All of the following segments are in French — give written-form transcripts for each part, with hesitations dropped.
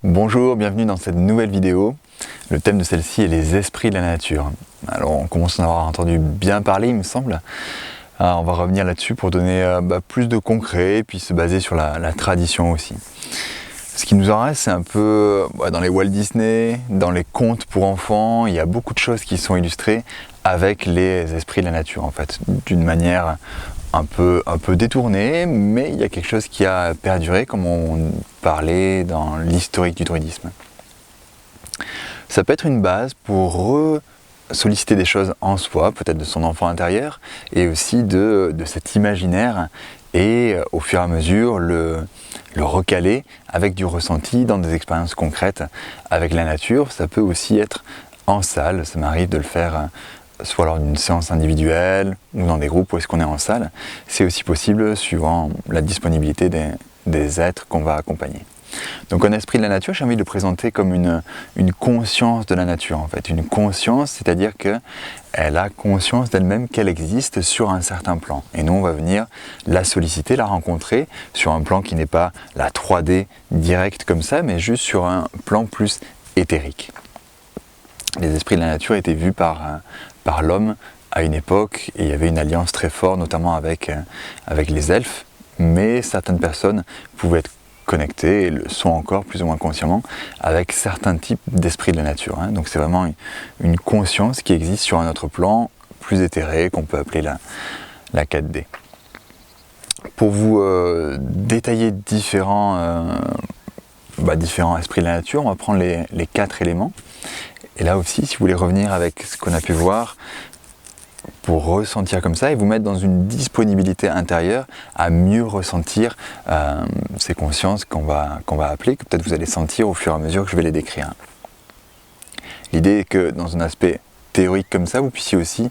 Bonjour, bienvenue dans cette nouvelle vidéo. Le thème de celle-ci est les esprits de la nature. Alors on commence à en avoir entendu bien parler, il me semble. On va revenir là-dessus pour donner plus de concret et puis se baser sur la tradition aussi. Ce qui nous en reste, c'est un peu dans les Walt Disney, dans les contes pour enfants, il y a beaucoup de choses qui sont illustrées avec les esprits de la nature en fait, d'une manière un peu détournée, mais il y a quelque chose qui a perduré, comme on parlait dans l'historique du druidisme. Ça peut être une base pour solliciter des choses en soi, peut-être de son enfant intérieur, et aussi de cet imaginaire, et au fur et à mesure le recaler avec du ressenti dans des expériences concrètes avec la nature. Ça peut aussi être en salle, ça m'arrive de le faire soit lors d'une séance individuelle ou dans des groupes où est-ce qu'on est en salle. C'est aussi possible suivant la disponibilité des êtres qu'on va accompagner. Donc un esprit de la nature, j'ai envie de le présenter comme une conscience de la nature en fait. Une conscience, c'est-à-dire qu'elle a conscience d'elle-même qu'elle existe sur un certain plan. Et nous on va venir la solliciter, la rencontrer sur un plan qui n'est pas la 3D directe comme ça, mais juste sur un plan plus éthérique. Les esprits de la nature étaient vus par l'homme à une époque, et il y avait une alliance très forte, notamment avec les elfes, mais certaines personnes pouvaient être connectées, et le sont encore plus ou moins consciemment, avec certains types d'esprits de la nature. Donc c'est vraiment une conscience qui existe sur un autre plan, plus éthéré, qu'on peut appeler la 4D. Pour vous détailler différents esprits de la nature, on va prendre les 4 éléments. Et là aussi, si vous voulez revenir avec ce qu'on a pu voir, pour ressentir comme ça et vous mettre dans une disponibilité intérieure à mieux ressentir ces consciences qu'on va appeler, que peut-être vous allez sentir au fur et à mesure que je vais les décrire. L'idée est que dans un aspect théorique comme ça, vous puissiez aussi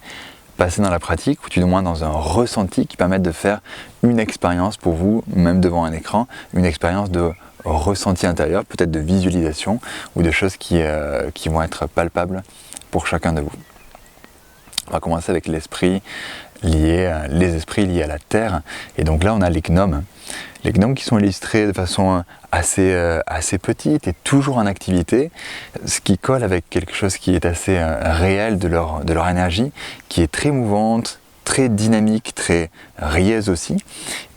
passer dans la pratique, ou tout du moins dans un ressenti qui permette de faire une expérience pour vous, même devant un écran, une expérience de ressenti intérieur, peut-être de visualisation ou de choses qui vont être palpables pour chacun de vous. On va commencer avec les esprits liés à la terre. Et donc là, on a les gnomes. Les gnomes qui sont illustrés de façon assez petite et toujours en activité, ce qui colle avec quelque chose qui est assez réel de leur énergie, qui est très mouvante, très dynamique, très rieuse aussi,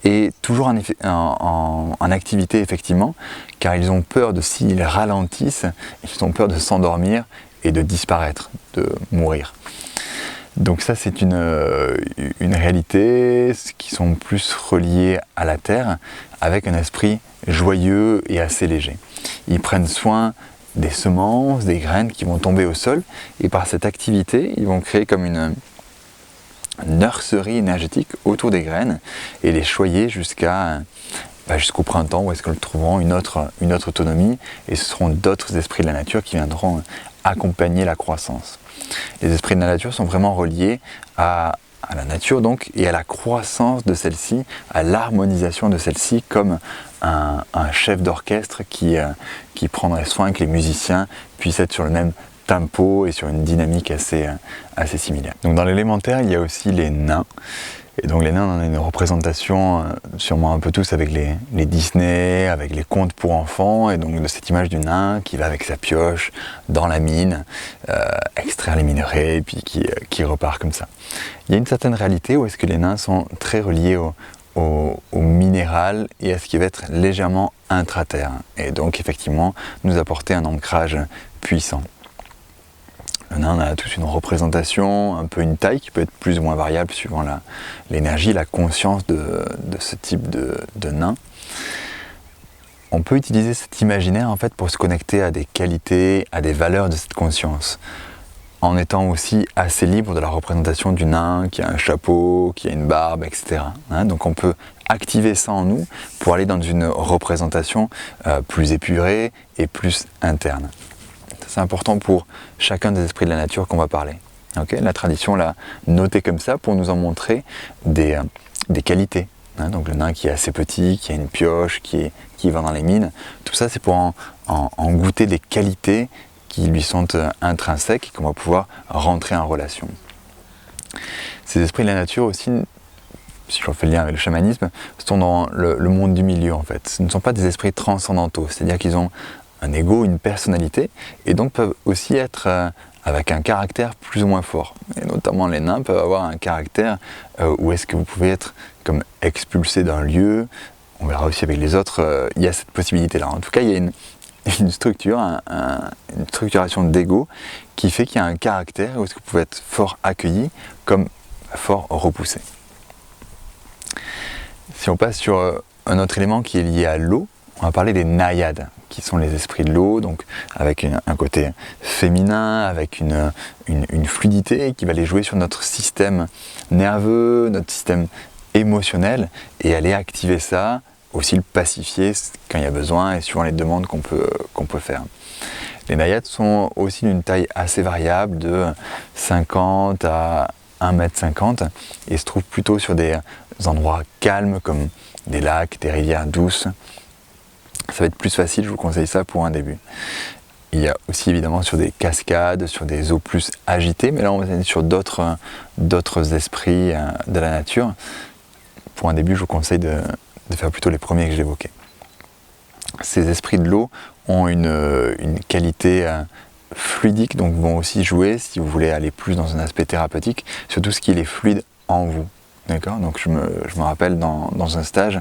et toujours en activité effectivement, car ils ont peur s'ils ralentissent, ils ont peur de s'endormir et de disparaître, de mourir. Donc ça c'est une réalité qui sont plus reliés à la terre, avec un esprit joyeux et assez léger. Ils prennent soin des semences, des graines qui vont tomber au sol, et par cette activité, ils vont créer comme une nurserie énergétique autour des graines et les choyer jusqu'au printemps où est-ce qu'elles trouveront une autre autonomie, et ce seront d'autres esprits de la nature qui viendront accompagner la croissance. Les esprits de la nature sont vraiment reliés à la nature donc, et à la croissance de celle-ci, à l'harmonisation de celle-ci, comme un chef d'orchestre qui prendrait soin que les musiciens puissent être sur le même tempo et sur une dynamique assez similaire. Donc dans l'élémentaire, il y a aussi les nains. Et donc les nains, on en a une représentation sûrement un peu tous avec les Disney, avec les contes pour enfants, et donc de cette image du nain qui va avec sa pioche dans la mine, extraire les minerais, et puis qui repart comme ça. Il y a une certaine réalité où est-ce que les nains sont très reliés au minéral et à ce qui va être légèrement intra-terre, et donc effectivement nous apporter un ancrage puissant. Le nain a toute une représentation, un peu une taille qui peut être plus ou moins variable suivant l'énergie, la conscience de ce type de nain. On peut utiliser cet imaginaire en fait pour se connecter à des qualités, à des valeurs de cette conscience, en étant aussi assez libre de la représentation du nain qui a un chapeau, qui a une barbe, etc. Donc on peut activer ça en nous pour aller dans une représentation plus épurée et plus interne. C'est important pour chacun des esprits de la nature qu'on va parler. La tradition l'a noté comme ça pour nous en montrer des qualités. Donc le nain qui est assez petit, qui a une pioche, qui va dans les mines, tout ça c'est pour en goûter des qualités qui lui sont intrinsèques et qu'on va pouvoir rentrer en relation. Ces esprits de la nature aussi, si je refais le lien avec le chamanisme, sont dans le monde du milieu en fait. Ce ne sont pas des esprits transcendantaux, c'est-à-dire qu'ils ont un ego, une personnalité, et donc peuvent aussi être avec un caractère plus ou moins fort. Et notamment les nains peuvent avoir un caractère où est-ce que vous pouvez être comme expulsé d'un lieu. On verra aussi avec les autres, il y a cette possibilité-là. En tout cas, il y a une structure, une structuration d'ego qui fait qu'il y a un caractère où est-ce que vous pouvez être fort accueilli comme fort repoussé. Si on passe sur un autre élément qui est lié à l'eau, on va parler des naïades, qui sont les esprits de l'eau, donc avec un côté féminin, avec une fluidité qui va les jouer sur notre système nerveux, notre système émotionnel, et aller activer ça, aussi le pacifier quand il y a besoin et suivant les demandes qu'on peut faire. Les naïades sont aussi d'une taille assez variable, de 50 à 1,50 m, et se trouvent plutôt sur des endroits calmes comme des lacs, des rivières douces. Ça va être plus facile, je vous conseille ça pour un début. Il y a aussi évidemment sur des cascades, sur des eaux plus agitées, mais là on va être sur d'autres esprits de la nature. Pour un début, je vous conseille de faire plutôt les premiers que j'évoquais. Ces esprits de l'eau ont une qualité fluidique, donc vont aussi jouer, si vous voulez aller plus dans un aspect thérapeutique, sur tout ce qui est fluide en vous. D'accord ? Donc je me rappelle dans un stage,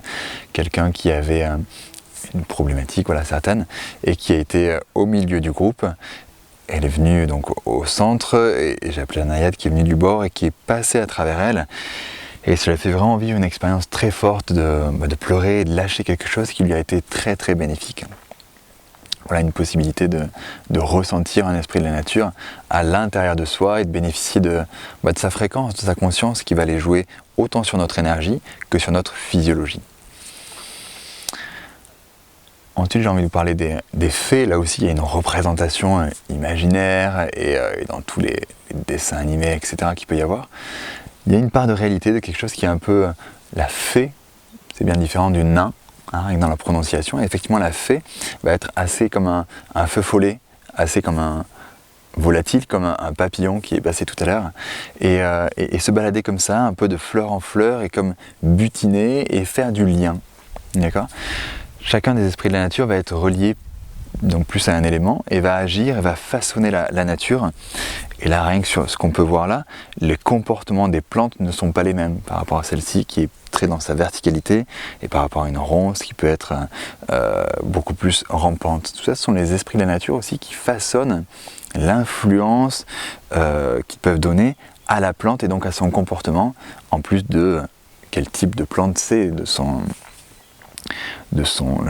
quelqu'un qui avait une problématique certaine, et qui a été au milieu du groupe. Elle est venue donc au centre, et j'ai appelé la naïade qui est venue du bord et qui est passée à travers elle. Et cela fait vraiment vivre une expérience très forte de pleurer et de lâcher quelque chose qui lui a été très très bénéfique. Voilà une possibilité de ressentir un esprit de la nature à l'intérieur de soi et de bénéficier de sa fréquence, de sa conscience qui va les jouer autant sur notre énergie que sur notre physiologie. Ensuite, j'ai envie de vous parler des fées. Là aussi, il y a une représentation imaginaire et dans tous les dessins animés, etc. qu'il peut y avoir. Il y a une part de réalité de quelque chose qui est un peu la fée. C'est bien différent du nain, dans la prononciation. Et effectivement, la fée va être assez comme un feu follet, assez comme un volatile, comme un papillon qui est passé tout à l'heure. Et se balader comme ça, un peu de fleur en fleur, et comme butiner et faire du lien. D'accord ? Chacun des esprits de la nature va être relié donc plus à un élément et va agir et va façonner la nature. Et là, rien que sur ce qu'on peut voir là, les comportements des plantes ne sont pas les mêmes par rapport à celle-ci qui est très dans sa verticalité et par rapport à une ronce qui peut être beaucoup plus rampante. Tout ça, ce sont les esprits de la nature aussi qui façonnent l'influence qu'ils peuvent donner à la plante et donc à son comportement, en plus de quel type de plante c'est, de son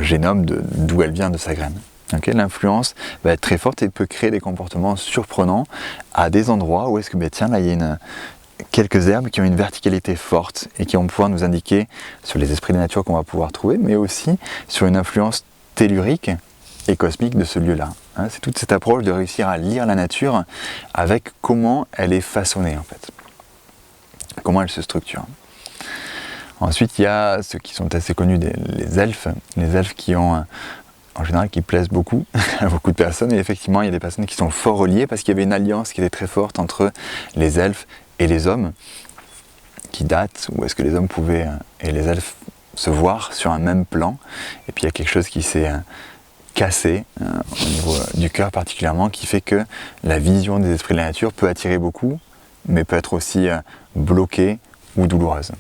génome, d'où elle vient, de sa graine. Okay, l'influence va être très forte et peut créer des comportements surprenants à des endroits où est-ce que, là, il y a quelques herbes qui ont une verticalité forte et qui vont pouvoir nous indiquer sur les esprits de la nature qu'on va pouvoir trouver, mais aussi sur une influence tellurique et cosmique de ce lieu-là. C'est toute cette approche de réussir à lire la nature avec comment elle est façonnée, en fait. Comment elle se structure. Ensuite, il y a ceux qui sont assez connus, les elfes qui ont, en général, qui plaisent beaucoup à beaucoup de personnes. Et effectivement, il y a des personnes qui sont fort reliées parce qu'il y avait une alliance qui était très forte entre les elfes et les hommes, qui date, où est-ce que les hommes pouvaient et les elfes se voir sur un même plan. Et puis il y a quelque chose qui s'est cassé au niveau du cœur particulièrement, qui fait que la vision des esprits de la nature peut attirer beaucoup, mais peut être aussi bloquée ou douloureuse.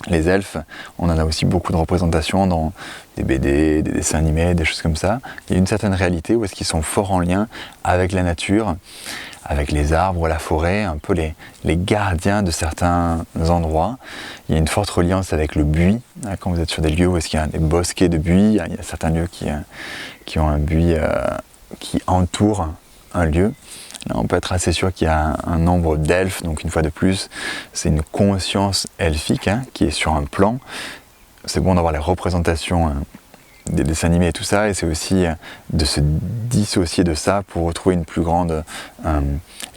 Les elfes, on en a aussi beaucoup de représentations dans des BD, des dessins animés, des choses comme ça. Il y a une certaine réalité où est-ce qu'ils sont forts en lien avec la nature, avec les arbres, la forêt, un peu les gardiens de certains endroits. Il y a une forte reliance avec le buis. Quand vous êtes sur des lieux où est-ce qu'il y a des bosquets de buis, il y a certains lieux qui ont un buis qui entoure un lieu. Là, on peut être assez sûr qu'il y a un nombre d'elfes, donc une fois de plus, c'est une conscience elfique qui est sur un plan. C'est bon d'avoir les représentations des dessins animés et tout ça, et c'est aussi de se dissocier de ça pour retrouver une plus grande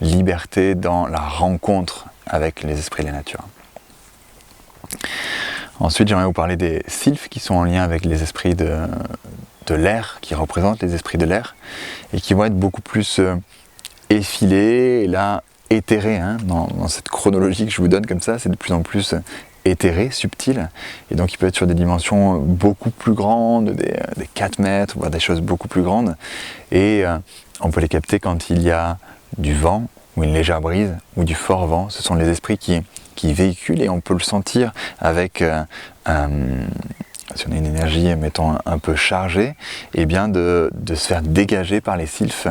liberté dans la rencontre avec les esprits de la nature. Ensuite, j'aimerais vous parler des sylphes qui sont en lien avec les esprits de l'air, qui représentent les esprits de l'air, et qui vont être beaucoup plus effilés, et là, éthérés, dans cette chronologie que je vous donne comme ça, c'est de plus en plus éthéré, subtil, et donc il peut être sur des dimensions beaucoup plus grandes, des 4 mètres, voire des choses beaucoup plus grandes, et on peut les capter quand il y a du vent, ou une légère brise, ou du fort vent. Ce sont les esprits qui véhiculent, et on peut le sentir avec, si on a une énergie, mettons, un peu chargée, et bien de se faire dégager par les sylphes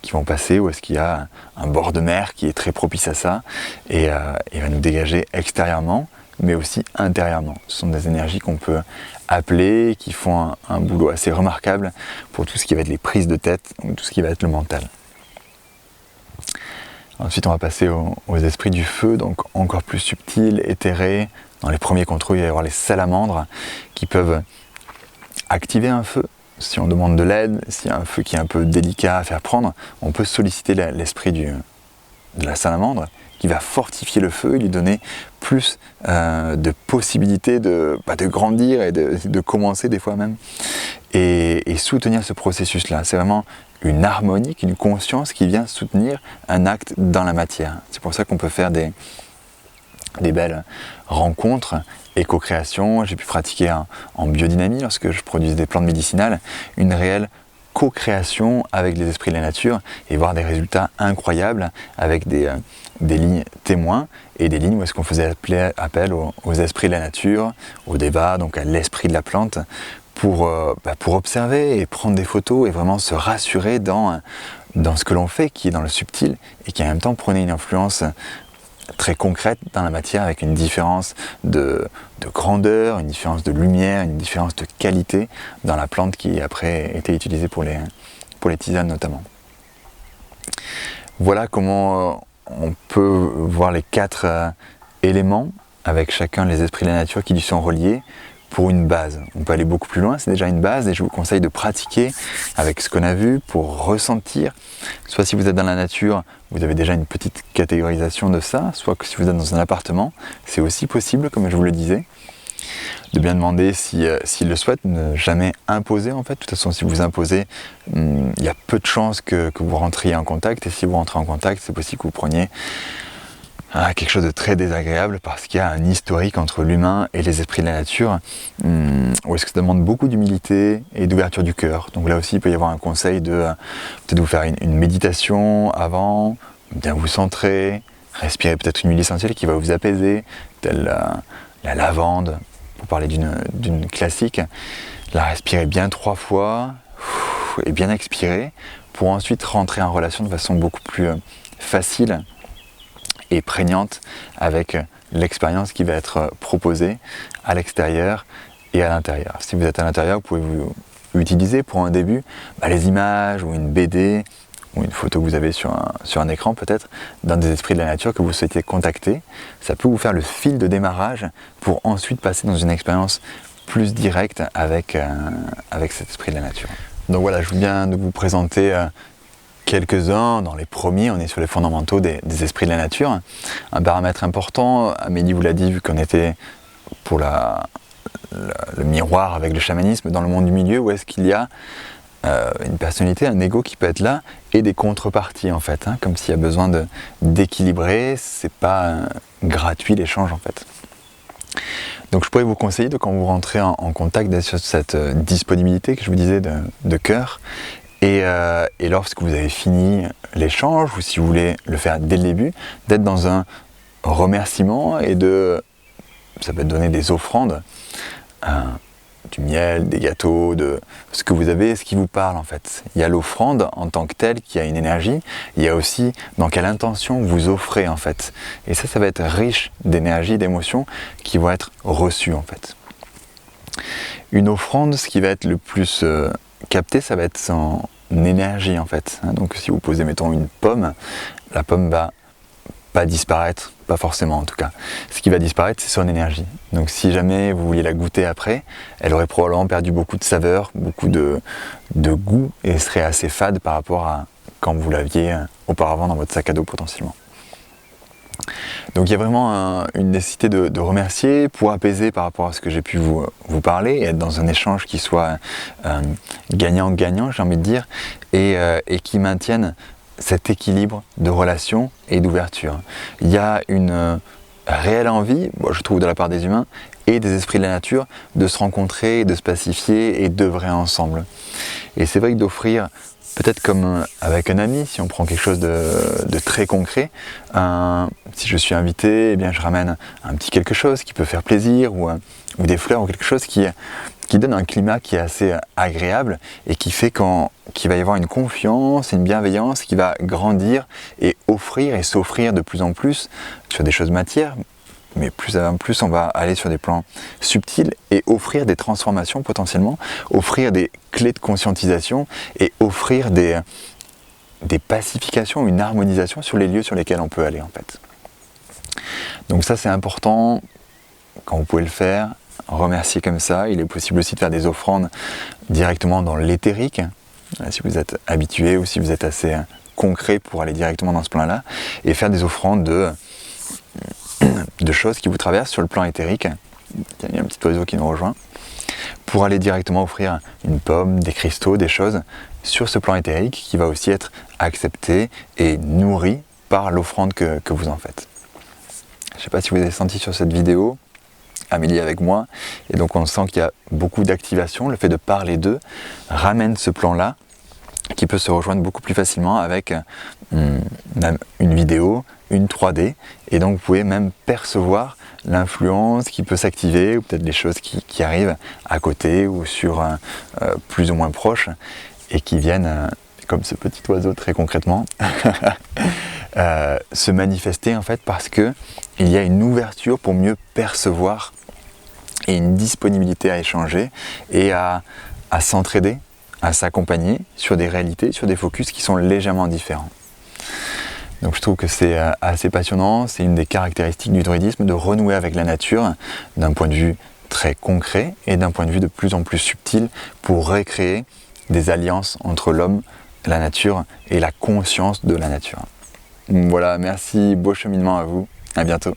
qui vont passer, ou est-ce qu'il y a un bord de mer qui est très propice à ça, et va nous dégager extérieurement, mais aussi intérieurement. Ce sont des énergies qu'on peut appeler, qui font un boulot assez remarquable pour tout ce qui va être les prises de tête, ou tout ce qui va être le mental. Ensuite, on va passer aux esprits du feu, donc encore plus subtils, éthérés. Dans les premiers contrôles, il va y avoir les salamandres qui peuvent activer un feu. Si on demande de l'aide, s'il y a un feu qui est un peu délicat à faire prendre, on peut solliciter l'esprit de la salamandre qui va fortifier le feu et lui donner plus de possibilités de grandir et de commencer des fois même, et soutenir ce processus-là. C'est vraiment une harmonique, une conscience qui vient soutenir un acte dans la matière. C'est pour ça qu'on peut faire des belles rencontres et co-création. J'ai pu pratiquer en biodynamie lorsque je produisais des plantes médicinales, une réelle co-création avec les esprits de la nature et voir des résultats incroyables avec des lignes témoins et des lignes où est-ce qu'on faisait appel aux esprits de la nature, au débat, donc à l'esprit de la plante, pour observer et prendre des photos et vraiment se rassurer dans ce que l'on fait, qui est dans le subtil et qui en même temps prenait une influence très concrète dans la matière, avec une différence de grandeur, une différence de lumière, une différence de qualité dans la plante qui après était utilisée pour les tisanes notamment. Voilà comment on peut voir les 4 éléments avec chacun les esprits de la nature qui lui sont reliés pour une base. On peut aller beaucoup plus loin, c'est déjà une base, et je vous conseille de pratiquer avec ce qu'on a vu pour ressentir. Soit si vous êtes dans la nature, vous avez déjà une petite catégorisation de ça, soit que si vous êtes dans un appartement, c'est aussi possible, comme je vous le disais, de bien demander s'il le souhaite, ne jamais imposer en fait. De toute façon, si vous imposez, il y a peu de chances que vous rentriez en contact, et si vous rentrez en contact, c'est possible que vous preniez quelque chose de très désagréable, parce qu'il y a un historique entre l'humain et les esprits de la nature, où est-ce que ça demande beaucoup d'humilité et d'ouverture du cœur. Donc là aussi, il peut y avoir un conseil de peut-être vous faire une méditation avant, bien vous centrer, respirer peut-être une huile essentielle qui va vous apaiser, telle la lavande, pour parler d'une classique. La respirer bien 3 fois, et bien expirer, pour ensuite rentrer en relation de façon beaucoup plus facile et prégnante avec l'expérience qui va être proposée à l'extérieur et à l'intérieur. Si vous êtes à l'intérieur, vous pouvez vous utiliser pour un début les images ou une BD ou une photo que vous avez sur un écran peut-être, d'un des esprits de la nature que vous souhaitez contacter. Ça peut vous faire le fil de démarrage pour ensuite passer dans une expérience plus directe avec cet esprit de la nature. Donc voilà, je viens de vous présenter quelques-uns. Dans les premiers, on est sur les fondamentaux des esprits de la nature. Un paramètre important, Amélie vous l'a dit, vu qu'on était pour le miroir avec le chamanisme dans le monde du milieu, où est-ce qu'il y a une personnalité, un ego qui peut être là, et des contreparties en fait, comme s'il y a besoin d'équilibrer, c'est pas gratuit l'échange en fait. Donc je pourrais vous conseiller de, quand vous rentrez en contact, d'être sur cette disponibilité que je vous disais de cœur, et lorsque vous avez fini l'échange, ou si vous voulez le faire dès le début, d'être dans un remerciement et ça peut donner des offrandes, du miel, des gâteaux, de ce que vous avez, ce qui vous parle en fait. Il y a l'offrande en tant que telle qui a une énergie, il y a aussi dans quelle intention vous offrez en fait. Et ça va être riche d'énergie, d'émotions qui vont être reçues en fait. Une offrande, ce qui va être le plus capté, ça va être son énergie en fait. Donc si vous posez mettons une pomme, la pomme va pas disparaître, pas forcément en tout cas. Ce qui va disparaître, c'est son énergie. Donc si jamais vous vouliez la goûter après, elle aurait probablement perdu beaucoup de saveur, beaucoup de goût, et serait assez fade par rapport à quand vous l'aviez auparavant dans votre sac à dos potentiellement. Donc il y a vraiment une nécessité de remercier pour apaiser par rapport à ce que j'ai pu vous parler, et être dans un échange qui soit gagnant-gagnant, j'ai envie de dire, et qui maintienne cet équilibre de relation et d'ouverture. Il y a une réelle envie, je trouve de la part des humains, et des esprits de la nature, de se rencontrer, de se pacifier et d'œuvrer ensemble. Et c'est vrai que d'offrir, peut-être comme avec un ami, si on prend quelque chose de très concret, si je suis invité, eh bien je ramène un petit quelque chose qui peut faire plaisir, ou des fleurs, ou quelque chose qui donne un climat qui est assez agréable et qui fait qu'il va y avoir une confiance, une bienveillance qui va grandir et offrir et s'offrir de plus en plus sur des choses matières, mais plus en plus on va aller sur des plans subtils et offrir des transformations potentiellement, offrir des clés de conscientisation et offrir des pacifications, une harmonisation sur les lieux sur lesquels on peut aller en fait. Donc ça c'est important quand vous pouvez le faire. Remercier comme ça. Il est possible aussi de faire des offrandes directement dans l'éthérique, si vous êtes habitué ou si vous êtes assez concret pour aller directement dans ce plan-là, et faire des offrandes de choses qui vous traversent sur le plan éthérique. Il y a un petit oiseau qui nous rejoint, pour aller directement offrir une pomme, des cristaux, des choses sur ce plan éthérique qui va aussi être accepté et nourri par l'offrande que vous en faites. Je ne sais pas si vous avez senti sur cette vidéo, Amélie est avec moi, et donc on sent qu'il y a beaucoup d'activation. Le fait de parler d'eux ramène ce plan-là qui peut se rejoindre beaucoup plus facilement avec une vidéo, une 3D, et donc vous pouvez même percevoir l'influence qui peut s'activer, ou peut-être les choses qui arrivent à côté ou sur plus ou moins proche, et qui viennent, comme ce petit oiseau très concrètement, se manifester en fait parce que il y a une ouverture pour mieux percevoir et une disponibilité à échanger et à s'entraider, à s'accompagner sur des réalités, sur des focus qui sont légèrement différents. Donc je trouve que c'est assez passionnant, c'est une des caractéristiques du druidisme de renouer avec la nature d'un point de vue très concret et d'un point de vue de plus en plus subtil pour recréer des alliances entre l'homme, la nature et la conscience de la nature. Voilà, merci, beau cheminement à vous, à bientôt.